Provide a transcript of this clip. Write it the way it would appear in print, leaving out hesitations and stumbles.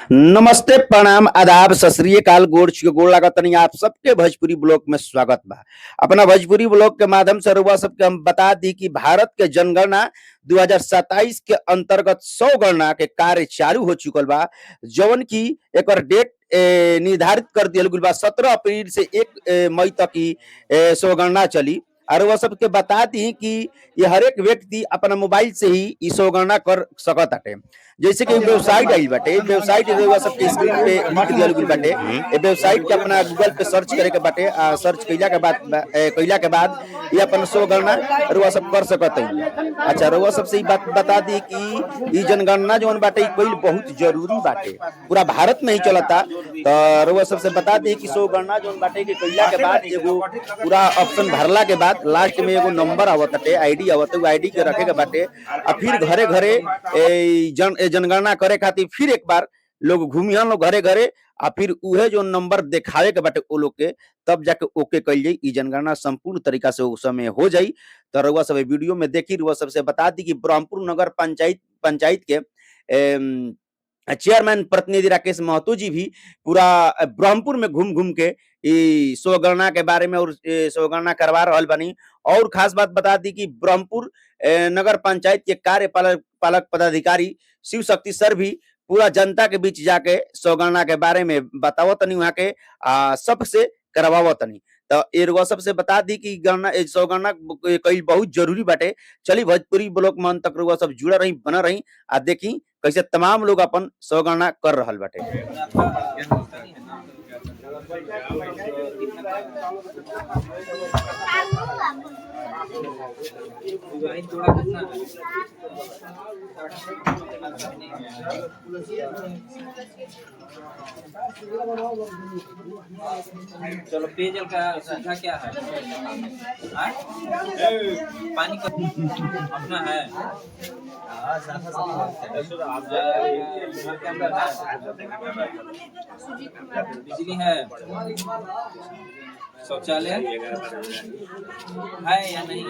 नमस्ते, प्रणाम, आदाब, सत श्री अकाल, गोड़ छुके गोड़ लागतनी आप सबके भोजपुरी ब्लॉग में स्वागत बा। अपना भोजपुरी ब्लॉग के माध्यम से रउआ सबके हम बता दी कि भारत के जनगणना 2027 के अंतर्गत 100 गणना के कार्य चालू हो चुकल बा। जवन की एकर डेट निर्धारित कर दियल गइल बा 17 अप्रैल से 1 मई तक की 100 गणना चली। और वह सबके बता दी कि ये हर एक व्यक्ति अपना मोबाइल से ही ई 100 गणना कर सकत हटे। जैसे कि वेबसाइट आइल बाटे, वेबसाइट रउआ सबके स्क्रीन पे दिख दियल गइल बाटे। ए वेबसाइट के अपना गूगल पे सर्च करे के बाटे। सर्च कइला के बाद ये अपन 100 गणना रउआ सब कर सकत हई। अच्छा, रउआ सबसे ई बात बता दी कि ई जनगणना जौन बाटे ई कईल बहुत जरूरी बाटे। पूरा भारत में ही चलता। तो रउआ सबसे बता दी कि 100 गणना जौन बाटे के कइला के बाद एगो पूरा ऑप्शन भरला के बाद लास्ट में एगो नंबर आवत बाटे, आईडी आवत, उ आईडी के रखे के बाटे। और फिर घरे घरे जनगणना करे खातिर फिर एक बार लोग घूमिहन लोग घरे घरे। आ फिर उहे जो नंबर देखावे के बाटे ओ लोग के, तब जाके ओके कइल जाई। ई जनगणना संपूर्ण तरीका से उस समय हो जाई। तो रउआ सब वीडियो में देखी। रउआ सबसे बता दी कि ब्रह्मपुर नगर पंचायत के चेयरमैन प्रतिनिधि राकेश महतो जी भी पूरा ब्रह्मपुर में घूम घूम के 100 गणना के बारे में और 100 गणना करवा रहल बनी। और खास बात बता दी कि ब्रह्मपुर नगर पंचायत के कार्यपालक पदाधिकारी शिव शक्ति सर भी पूरा जनता के बीच जाके 100 गणना के बारे में बतावो तनी, वहाँ के सबसे करवावो तनी। तो एरगो सबसे बता दी कि गणना 100 गणना कईल बहुत जरूरी बाटे। चली भोजपुरी ब्लॉग मन तक रउआ सब जुड़ा रही, बना रही। आ देखी कैसे तमाम लोग अपन 100 गणना कर रहल बाटे। चलो, पेयजल का सुविधा क्या है? पानी का अपना है। बिजली है, शौचालय है या नहीं?